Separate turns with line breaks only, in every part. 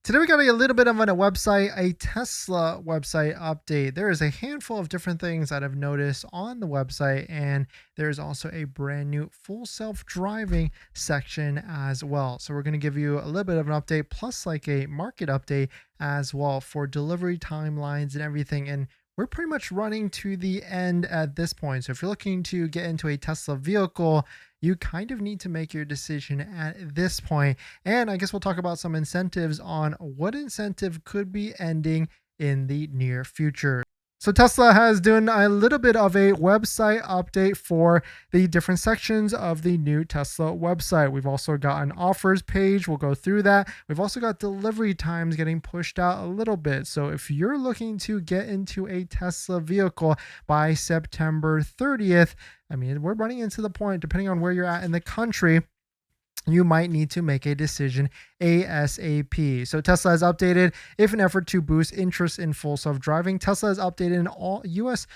Today we got a little bit of a Tesla website update. There is a handful of different things that I've noticed on the website, and there's also a brand new full self-driving section as well. So we're going to give you a little bit of an update plus like a market update as well for delivery timelines and everything. And we're pretty much running to the end at this point. So if you're looking to get into a Tesla vehicle, you kind of need to make your decision at this point. And I guess we'll talk about some incentives on what incentive could be ending in the near future. So Tesla has done a little bit of a website update for the different sections of the new Tesla website. We've also got an offers page. We'll go through that. We've also got delivery times getting pushed out a little bit. So if you're looking to get into a Tesla vehicle by September 30th, I mean, we're running into the point, depending on where you're at in the country, you might need to make a decision ASAP. So Tesla has updated if an effort to boost interest in full self-driving. Tesla has updated all US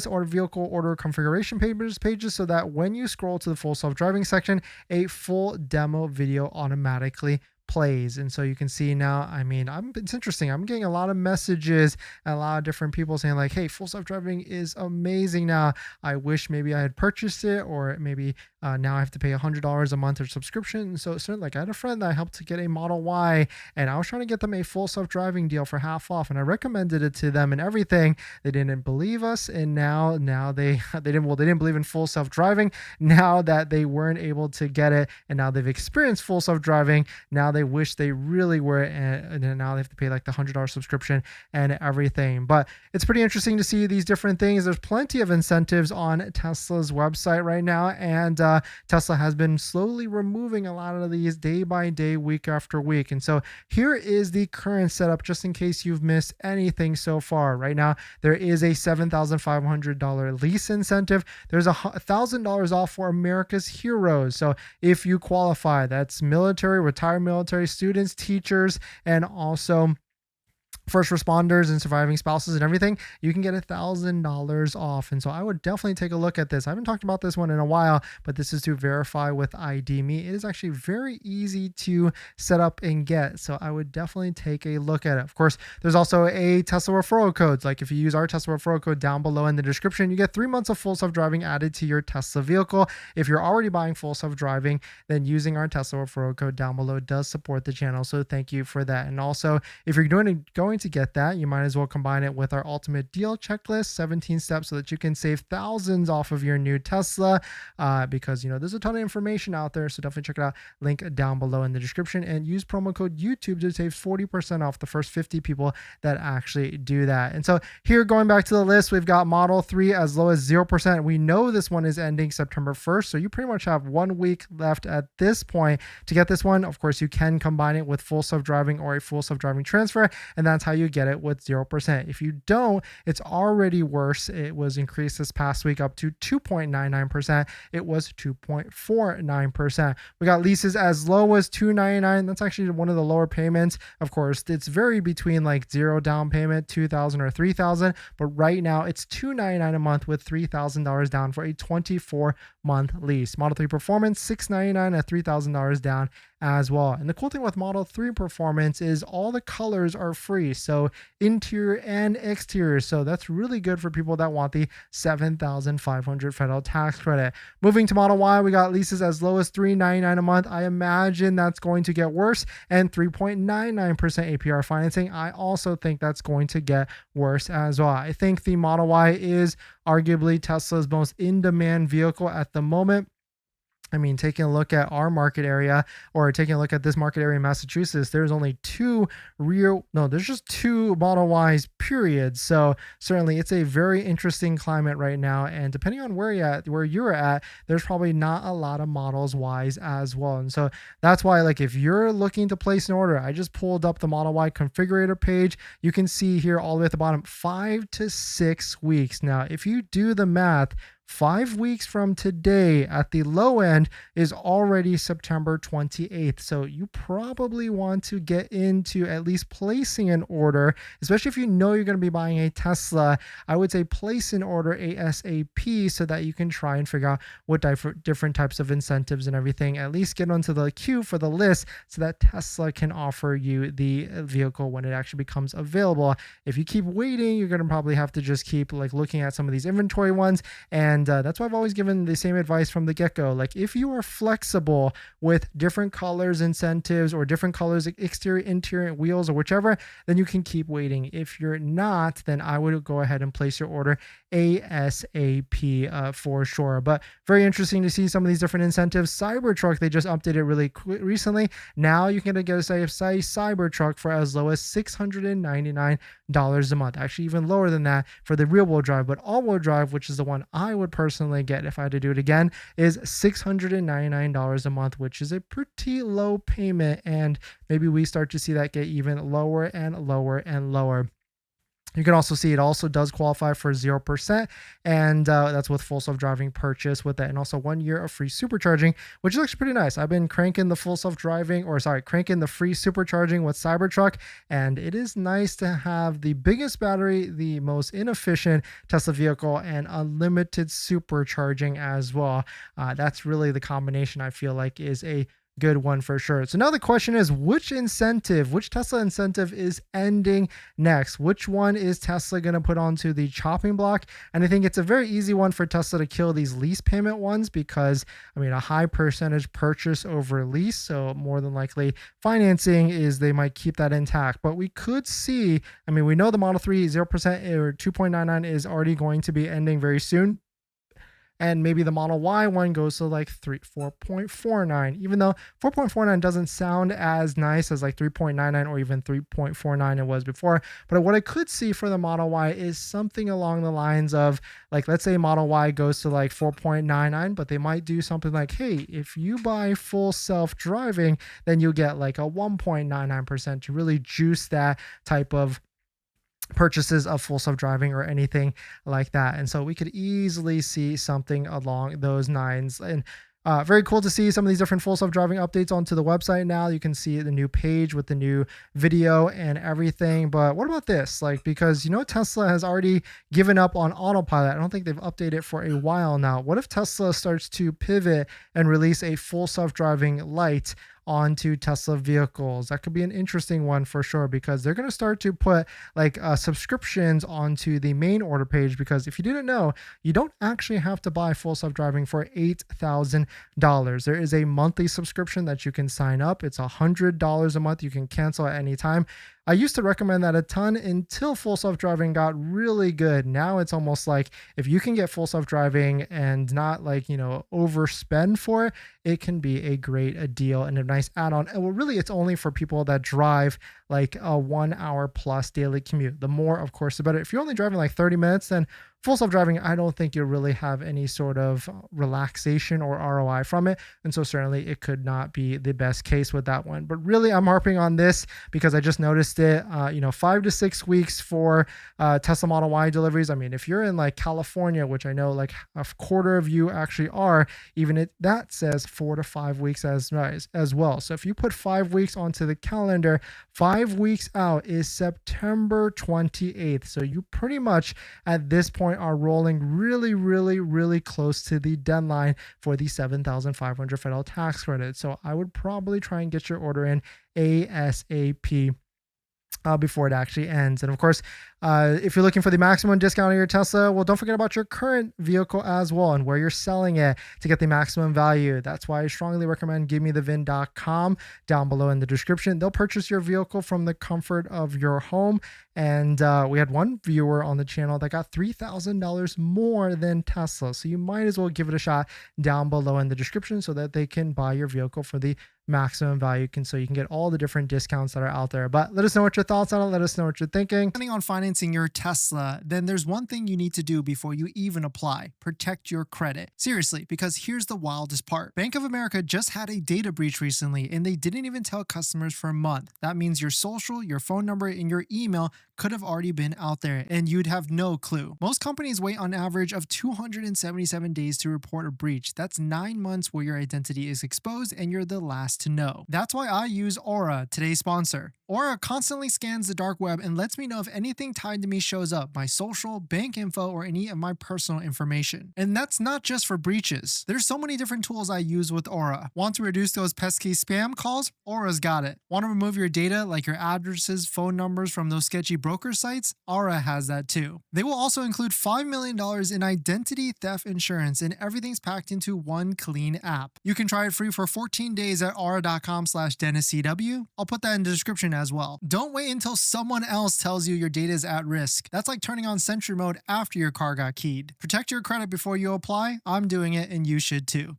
order vehicle order configuration pages so that when you scroll to the full self-driving section, a full demo video automatically plays. And so you can see now, I mean, it's interesting. I'm getting a lot of messages and a lot of different people saying like, hey, full self-driving is amazing now. I wish maybe I had purchased it, or maybe now I have to pay $100 a month or subscription. So certainly, like, I had a friend that I helped to get a Model Y, and I was trying to get them a full self-driving deal for half off, and I recommended it to them and everything. They didn't believe us, and now they didn't believe in full self-driving. Now that they weren't able to get it, and now they've experienced full self-driving, now they wish they really were, and now they have to pay like the $100 subscription and everything. But it's pretty interesting to see these different things. There's plenty of incentives on Tesla's website right now, and Tesla has been slowly removing a lot of these day by day, week after week. And so here is the current setup, just in case you've missed anything so far. Right now, there is a $7,500 lease incentive. There's $1,000 off for America's Heroes. So if you qualify, that's military, retired military students, teachers, and also first responders and surviving spouses and everything, you can get $1,000 off. And so I would definitely take a look at this. I haven't talked about this one in a while, but this is to verify with ID Me. It is actually very easy to set up and get. So I would definitely take a look at it. Of course, there's also a Tesla referral code. Like if you use our Tesla referral code down below in the description, you get 3 months of full self-driving added to your Tesla vehicle. If you're already buying full self-driving, then using our Tesla referral code down below does support the channel. So thank you for that. And also, if you're going to get that, you might as well combine it with our ultimate deal checklist, 17 steps, so that you can save thousands off of your new Tesla, because there's a ton of information out there. So definitely check it out, link down below in the description, and use promo code YouTube to save 40% off the first 50 people that actually do that. And so here, going back to the list, we've got Model 3 as low as 0%. We know this one is ending September 1st, so you pretty much have 1 week left at this point to get this one. Of course, you can combine it with full self-driving or a full self-driving transfer, and that's how you get it with 0%. If you don't, it's already worse. It was increased this past week up to 2.99%. It was 2.49%. We got leases as low as $299. That's actually one of the lower payments. Of course, it's very between like zero down payment, $2,000 or $3,000, but right now it's $299 a month with $3,000 down for a 24-month lease. Model 3 Performance, $699 at $3,000 down as well. And the cool thing with Model 3 Performance is all the colors are free, so interior and exterior. So that's really good for people that want the $7,500 federal tax credit. Moving to Model Y, we got leases as low as $399 a month. I imagine that's going to get worse, and 3.99% APR financing. I also think that's going to get worse as well. I think the Model Y is arguably Tesla's most in-demand vehicle at the moment. I mean, taking a look at our market area, or taking a look at this market area in Massachusetts, there's just two Model Ys, period. So certainly it's a very interesting climate right now. And depending on where you're at, there's probably not a lot of Models Ys as well. And so that's why, like, if you're looking to place an order, I just pulled up the Model Y configurator page. You can see here all the way at the bottom, 5 to 6 weeks. Now, if you do the math, 5 weeks from today at the low end is already September 28th. So you probably want to get into at least placing an order, especially if you know you're going to be buying a Tesla. I would say place an order ASAP so that you can try and figure out what different types of incentives and everything, at least get onto the queue for the list so that Tesla can offer you the vehicle when it actually becomes available. If you keep waiting, you're going to probably have to just keep like looking at some of these inventory ones. And that's why I've always given the same advice from the get-go. Like if you are flexible with different colors, incentives, or different colors, exterior, interior wheels, or whichever, then you can keep waiting. If you're not, then I would go ahead and place your order ASAP for sure. But very interesting to see some of these different incentives. Cybertruck, they just updated really recently. Now you can get a Cybertruck for as low as $699 a month. Actually, even lower than that for the rear-wheel drive. But all-wheel drive, which is the one I would personally get if I had to do it again, is $699 a month, which is a pretty low payment. And maybe we start to see that get even lower and lower and lower. You can also see it also does qualify for 0%, and that's with full self-driving purchase with that, and also 1 year of free supercharging, which is actually pretty nice. I've been cranking the cranking the free supercharging with Cybertruck, and it is nice to have the biggest battery, the most inefficient Tesla vehicle, and unlimited supercharging as well. That's really the combination I feel like is a good one for sure. So now the question is, which Tesla incentive is ending next? Which one is Tesla going to put onto the chopping block? And I think it's a very easy one for Tesla to kill these lease payment ones because, I mean, a high percentage purchase over lease. So more than likely financing is they might keep that intact. But we could see, I mean, we know the Model 3 0% or 2.99 is already going to be ending very soon. And maybe the Model Y one goes to like 4.49, even though 4.49 doesn't sound as nice as like 3.99 or even 3.49 it was before. But what I could see for the Model Y is something along the lines of, like, let's say Model Y goes to like 4.99, but they might do something like, hey, if you buy full self-driving, then you'll get like a 1.99% to really juice that type of purchases of full self-driving or anything like that. And so we could easily see something along those lines. And very cool to see some of these different full self-driving updates onto the website now. You can see the new page with the new video and everything. But what about this? Like, because Tesla has already given up on autopilot. I don't think they've updated for a while now. What if Tesla starts to pivot and release a full self-driving light onto Tesla vehicles? That could be an interesting one for sure, because they're going to start to put like subscriptions onto the main order page, because if you didn't know, you don't actually have to buy full self-driving for $8,000. There is a monthly subscription that you can sign up. It's $100 a month. You can cancel at any time. I used to recommend that a ton until full self-driving got really good. Now it's almost like if you can get full self-driving and not overspend for it, it can be a great deal and a nice add-on. And well, really, it's only for people that drive like a 1 hour plus daily commute. The more, of course, the better. If you're only driving like 30 minutes, then full self-driving, I don't think you'll really have any sort of relaxation or ROI from it. And so certainly it could not be the best case with that one. But really, I'm harping on this because I just noticed it, 5 to 6 weeks for Tesla Model Y deliveries. I mean, if you're in like California, which I know like a quarter of you actually are, even that says 4 to 5 weeks as well. So if you put 5 weeks onto the calendar, 5 weeks out is September 28th. So you pretty much at this point are rolling really, really, really close to the deadline for the $7,500 federal tax credit. So I would probably try and get your order in ASAP. Before it actually ends. And of course, if you're looking for the maximum discount on your Tesla, well, don't forget about your current vehicle as well and where you're selling it to get the maximum value. That's why I strongly recommend givemethevin.com down below in the description. They'll purchase your vehicle from the comfort of your home. And we had one viewer on the channel that got $3,000 more than Tesla. So you might as well give it a shot down below in the description so that they can buy your vehicle for the maximum value so you can get all the different discounts that are out there. But let us know what your thoughts on it. Let us know what you're thinking. Planning on financing your Tesla, then there's one thing you need to do before you even apply: protect your credit. Seriously, because here's the wildest part. Bank of America just had a data breach recently, and they didn't even tell customers for a month. That means your social, your phone number, and your email could have already been out there, and you'd have no clue. Most companies wait on average of 277 days to report a breach. That's 9 months where your identity is exposed and you're the last to know. That's why I use Aura, today's sponsor. Aura constantly scans the dark web and lets me know if anything tied to me shows up: my social, bank info, or any of my personal information. And that's not just for breaches. There's so many different tools I use with Aura. Want to reduce those pesky spam calls? Aura's got it. Want to remove your data like your addresses, phone numbers from those sketchy broker sites? Aura has that too. They will also include $5 million in identity theft insurance, and everything's packed into one clean app. You can try it free for 14 days at aura.com/DennisCW. I'll put that in the description as well. Don't wait until someone else tells you your data is at risk. That's like turning on Sentry mode after your car got keyed. Protect your credit before you apply. I'm doing it, and you should too.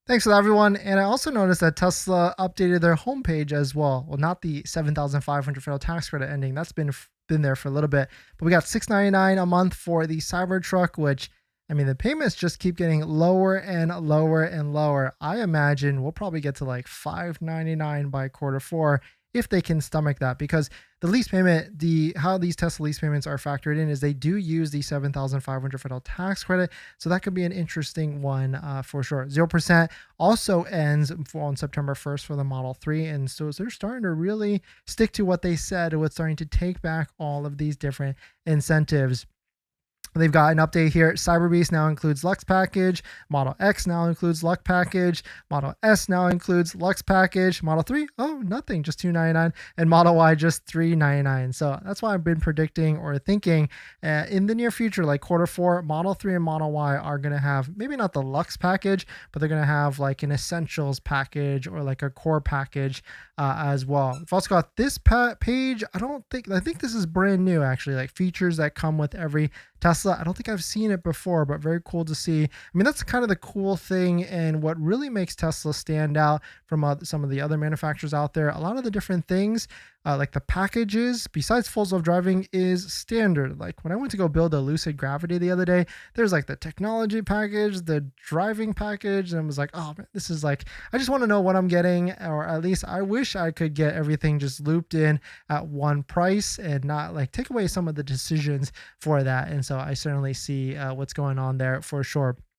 Thanks for that, everyone. And I also noticed that Tesla updated their homepage as well. Well, not the $7,500 federal tax credit ending. That's been there for a little bit. But we got $699 a month for the Cybertruck, which, I mean, the payments just keep getting lower and lower and lower. I imagine we'll probably get to like $599 by Q4 if they can stomach that, because the lease payment, how these Tesla lease payments are factored in is they do use the $7,500 federal tax credit. So that could be an interesting one for sure. 0% also ends on September 1st for the Model 3. And so they're starting to really stick to what they said with starting to take back all of these different incentives. They've got an update here. Cyberbeast now includes Lux Package. Model X now includes Lux Package. Model S now includes Lux Package. Model 3, oh, nothing, just $299. And Model Y, just $399. So that's why I've been predicting or thinking in the near future, like Q4, Model 3 and Model Y are going to have maybe not the Lux Package, but they're going to have like an Essentials package or like a Core package as well. We've also got this page. I think this is brand new actually, like features that come with every Tesla. I don't think I've seen it before, but very cool to see. I mean, that's kind of the cool thing, and what really makes Tesla stand out from some of the other manufacturers out there. A lot of the different things, like the packages, besides full self-driving, is standard. Like when I went to go build a Lucid Gravity the other day, there's like the technology package, the driving package, and I was like, oh man, this is like, I just want to know what I'm getting, or at least I wish I could get everything just looped in at one price and not like take away some of the decisions for that. And so I certainly see what's going on there for sure.